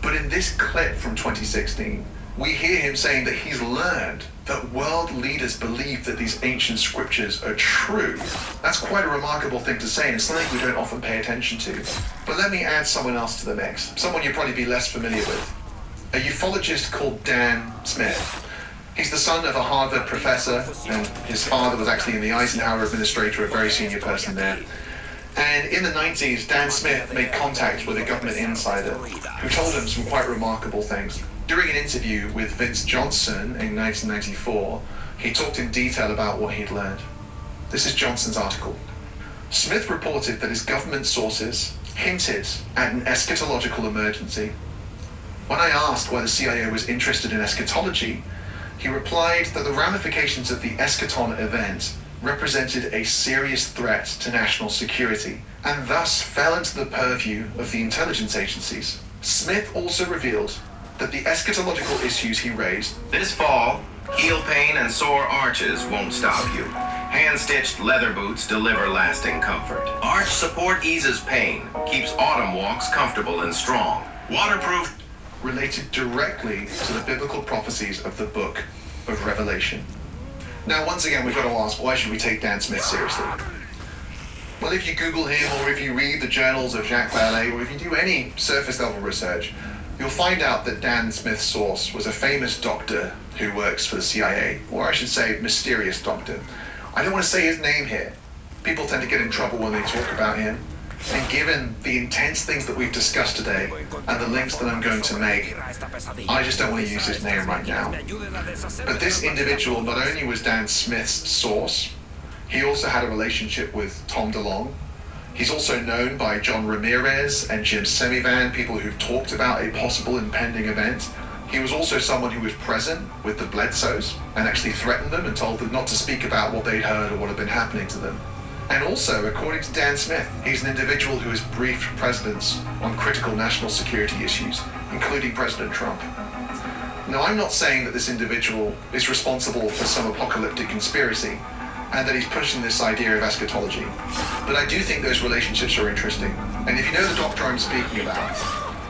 But in this clip from 2016, we hear him saying that he's learned that world leaders believe that these ancient scriptures are true. That's quite a remarkable thing to say, and it's something we don't often pay attention to. But let me add someone else to the mix, someone you'll probably be less familiar with. A ufologist called Dan Smith. He's the son of a Harvard professor, and his father was actually in the Eisenhower administration, a very senior person there. And in the 90s, Dan Smith made contact with a government insider who told him some quite remarkable things. During an interview with Vince Johnson in 1994, he talked in detail about what he'd learned. This is Johnson's article. Smith reported that his government sources hinted at an eschatological emergency. When I asked why the CIA was interested in eschatology, he replied that the ramifications of the eschaton event represented a serious threat to national security, and thus fell into the purview of the intelligence agencies. Smith also revealed that the eschatological issues he raised. This fall, heel pain and sore arches won't stop you. Hand-stitched leather boots deliver lasting comfort. Arch support eases pain, keeps autumn walks comfortable and strong. Waterproof. Related directly to the biblical prophecies of the book of Revelation. Now, once again, we've got to ask, why should we take Dan Smith seriously? Well, if you Google him, or if you read the journals of Jacques Vallée, or if you do any surface-level research, you'll find out that Dan Smith's source was a famous doctor who works for the CIA, or I should say, mysterious doctor. I don't want to say his name here. People tend to get in trouble when they talk about him. And given the intense things that we've discussed today, and the links that I'm going to make, I just don't want to use his name right now. But this individual not only was Dan Smith's source, he also had a relationship with Tom DeLonge. He's also known by John Ramirez and Jim Semivan, people who've talked about a possible impending event. He was also someone who was present with the Bledsoes and actually threatened them and told them not to speak about what they'd heard or what had been happening to them. And also, according to Dan Smith, he's an individual who has briefed presidents on critical national security issues, including President Trump. Now, I'm not saying that this individual is responsible for some apocalyptic conspiracy and that he's pushing this idea of eschatology, but I do think those relationships are interesting. And if you know the doctor I'm speaking about,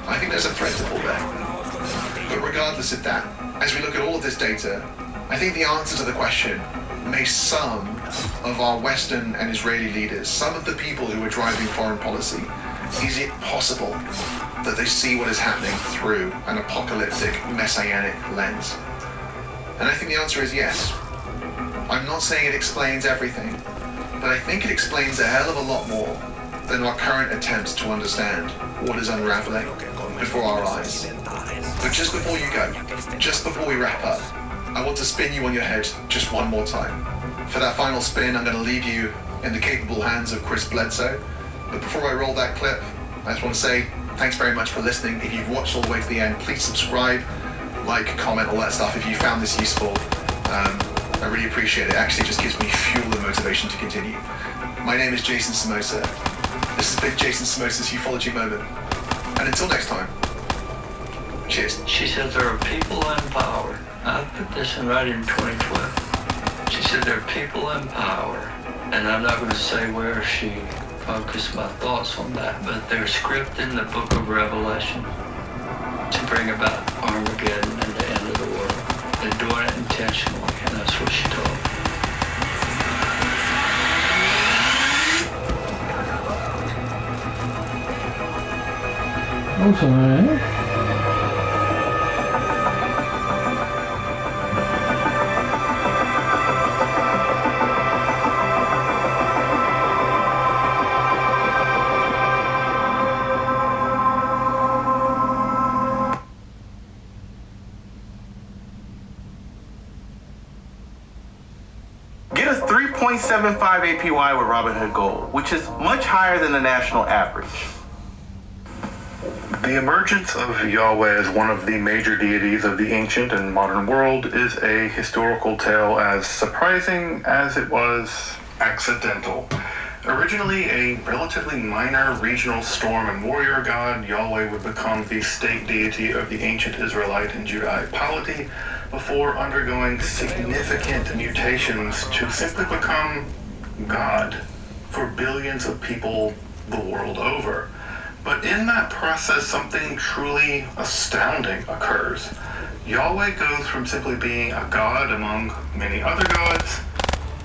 I think there's a thread to pull there. But regardless of that, as we look at all of this data, I think the answer to the question, may some of our Western and Israeli leaders, some of the people who are driving foreign policy, is it possible that they see what is happening through an apocalyptic, messianic lens? And I think the answer is yes. I'm not saying it explains everything, but I think it explains a hell of a lot more than our current attempts to understand what is unraveling before our eyes. But just before you go, just before we wrap up, I want to spin you on your head just one more time. For that final spin, I'm going to leave you in the capable hands of Chris Bledsoe. But before I roll that clip, I just want to say thanks very much for listening. If you've watched all the way to the end, please subscribe, like, comment, all that stuff. If you found this useful, I really appreciate it. It actually just gives me fuel and motivation to continue. My name is Jason Samosa. This has been Jason Samosa's Ufology Moment. And until next time, cheers. She said there are people in power. I put this in writing in 2012. She said there are people in power, and I'm not going to say where she focused my thoughts on that, but there's script in the book of Revelation to bring about Armageddon and the end of the world. They're doing it intentionally, and that's what she told me. Okay. Get a 3.75 APY with Robinhood Gold, which is much higher than the national average. The emergence of Yahweh as one of the major deities of the ancient and modern world is a historical tale as surprising as it was accidental. Originally a relatively minor regional storm and warrior god, Yahweh would become the state deity of the ancient Israelite and Judahite polity before undergoing significant mutations to simply become God for billions of people the world over. But in that process, something truly astounding occurs. Yahweh goes from simply being a god among many other gods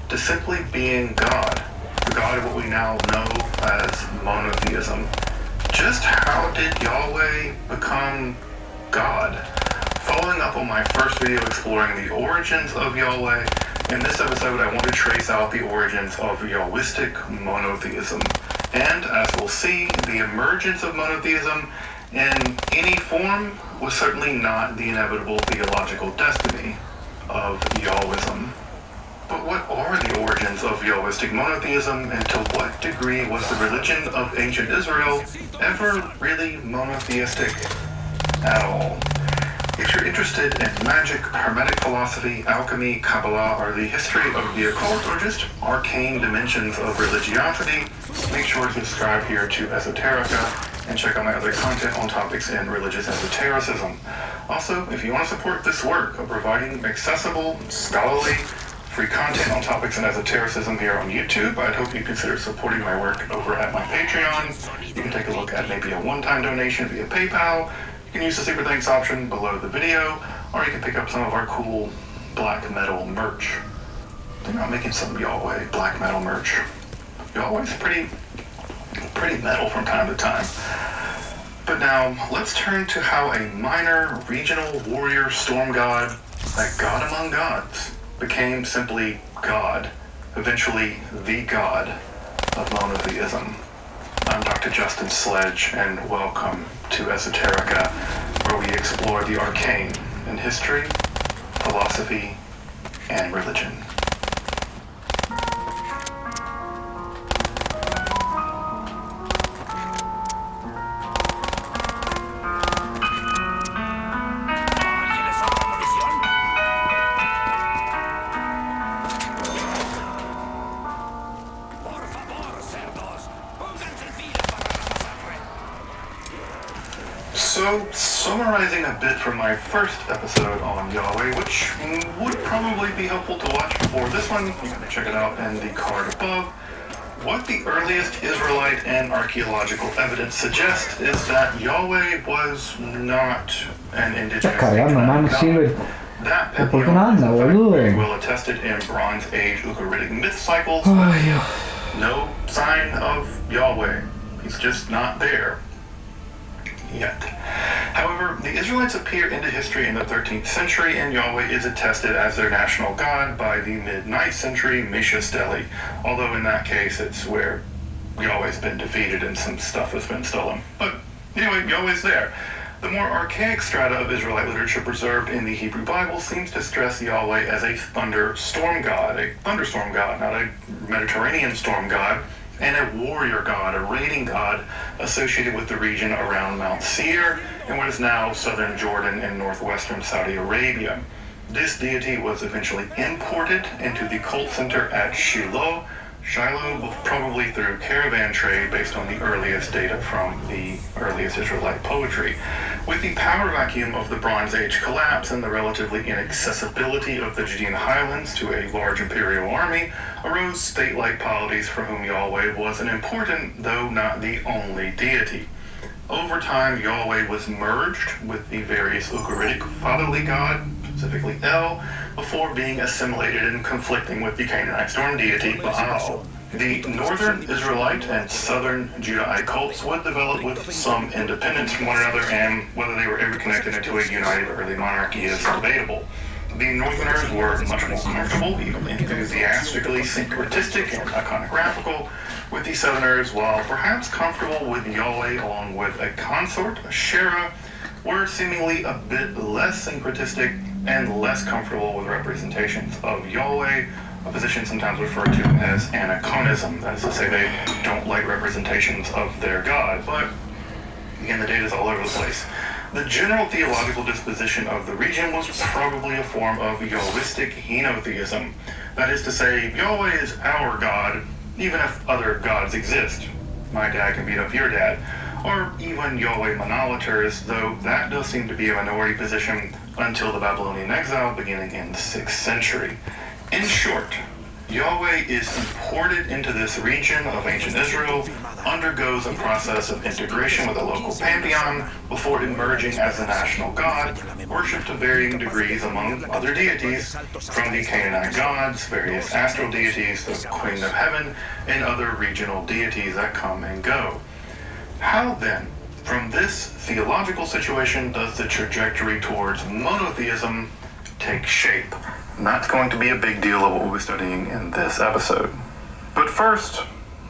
to simply being God, the God of what we now know as monotheism. Just how did Yahweh become God? Following up on my first video exploring the origins of Yahweh, in this episode I want to trace out the origins of Yahwistic monotheism. And, as we'll see, the emergence of monotheism in any form was certainly not the inevitable theological destiny of Yahwism. But what are the origins of Yahwistic monotheism, and to what degree was the religion of ancient Israel ever really monotheistic at all? If you're interested in magic, hermetic philosophy, alchemy, Kabbalah, or the history of the occult, or just arcane dimensions of religiosity, make sure to subscribe here to Esoterica and check out my other content on topics in religious esotericism. Also, if you want to support this work of providing accessible, scholarly, free content on topics in esotericism here on YouTube, I'd hope you consider supporting my work over at my Patreon. You can take a look at maybe a one-time donation via PayPal. You can use the Super Thanks option below the video, or you can pick up some of our cool black metal merch. They're not making some Yahweh black metal merch. Yahweh's pretty metal from time to time. But now, let's turn to how a minor regional warrior storm god, that god among gods, became simply God, eventually the god of monotheism. I'm Dr. Justin Sledge, and welcome to Esoterica, where we explore the arcane in history, philosophy, and religion. So, summarizing a bit from my first episode on Yahweh, which would probably be helpful to watch before this one, you can check it out in the card above. What the earliest Israelite and archaeological evidence suggests is that Yahweh was not an indigenous god. That pantheon is in fact very well attested in Bronze Age Ugaritic myth cycles. No sign of Yahweh. He's just not there yet. However, the Israelites appear into history in the 13th century, and Yahweh is attested as their national god by the mid-9th century Mesha Stele, although in that case it's where Yahweh's been defeated and some stuff has been stolen. But anyway, Yahweh's there. The more archaic strata of Israelite literature preserved in the Hebrew Bible seems to stress Yahweh as a thunderstorm god, not a Mediterranean storm god, and a warrior god, a raiding god associated with the region around Mount Seir and what is now southern Jordan and northwestern Saudi Arabia. This deity was eventually imported into the cult center at Shiloh, probably through caravan trade based on the earliest data from the earliest Israelite poetry. With the power vacuum of the Bronze Age collapse and the relatively inaccessibility of the Judean highlands to a large imperial army, arose state-like polities for whom Yahweh was an important, though not the only deity. Over time, Yahweh was merged with the various Ugaritic fatherly god, specifically El, before being assimilated and conflicting with the Canaanite storm deity Baal. The northern Israelite and southern Judahite cults would develop with some independence from one another, and whether they were ever connected into a united early monarchy is debatable. The northerners were much more comfortable, even enthusiastically syncretistic and iconographical, with the southerners, while perhaps comfortable with Yahweh along with a consort, Asherah, were seemingly a bit less syncretistic and less comfortable with representations of Yahweh, a position sometimes referred to as anaconism. That is to say, they don't like representations of their god. But, again, the data's all over the place. The general theological disposition of the region was probably a form of Yahwistic henotheism. That is to say, Yahweh is our god, even if other gods exist. My dad can beat up your dad. Or even Yahweh monolaters, though that does seem to be a minority position until the Babylonian exile beginning in the 6th century. In short, Yahweh is imported into this region of ancient Israel, undergoes a process of integration with a local pantheon before emerging as the national god, worshipped to varying degrees among other deities, from the Canaanite gods, various astral deities, the Queen of Heaven, and other regional deities that come and go. How then, from this theological situation, does the trajectory towards monotheism take shape? And that's going to be a big deal of what we're studying in this episode. But first,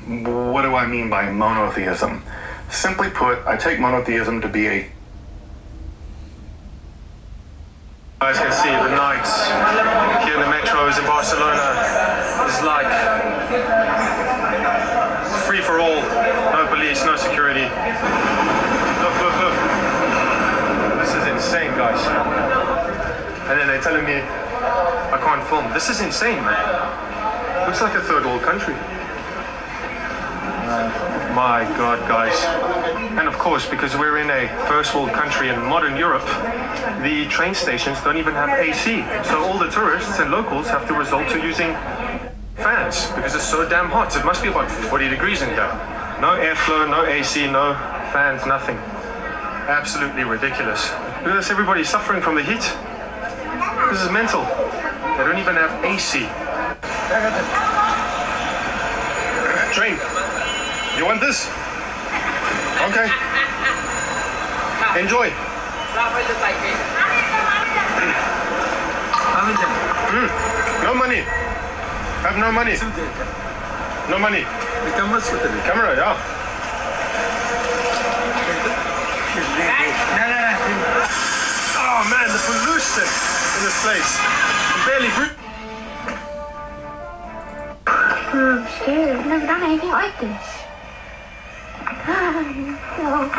what do I mean by monotheism? Simply put, I take monotheism to be a... You guys can see the nights here in the metros in Barcelona is like free for all, no police, no security. Look, look, look. This is insane, guys. And then they're telling me I can't film. This is insane, man. Looks like a third world country. My God, guys. And of course, because we're in a first world country in modern Europe, the train stations don't even have AC. So all the tourists and locals have to resort to using fans because it's so damn hot. It must be about 40 degrees in here. No airflow, no AC, no fans, nothing. Absolutely ridiculous. Look at this, everybody's suffering from the heat. This is mental. They don't even have AC. Train. You want this? Okay. Enjoy. No money. Have no money. No money. Camera, yeah. Oh man, the pollution in this place. I'm barely breathing. I'm scared. I've never done anything like this. No.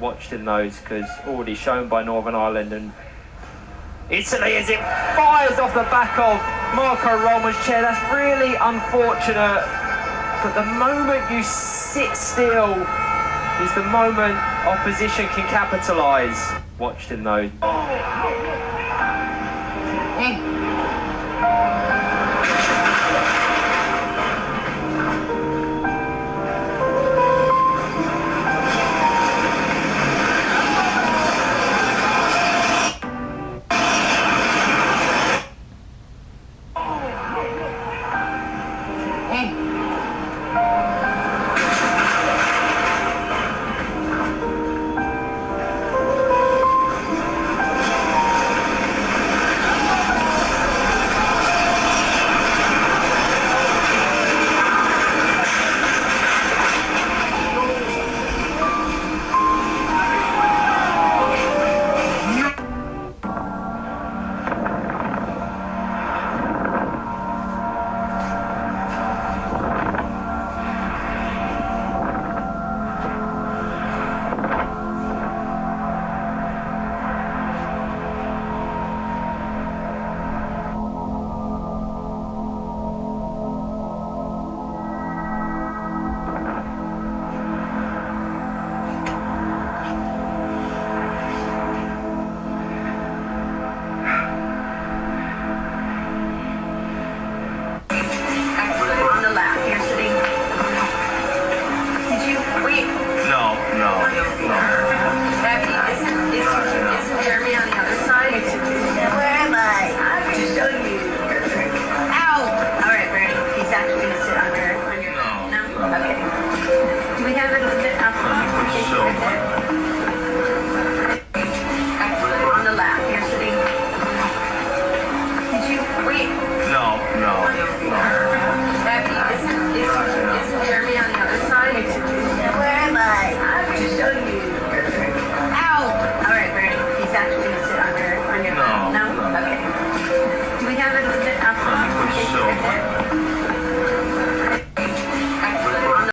Watched in those because already shown by Northern Ireland and Italy as it fires off the back of Marco Roma's chair. That's really unfortunate, but the moment you sit still is the moment opposition can capitalise. Watched in those.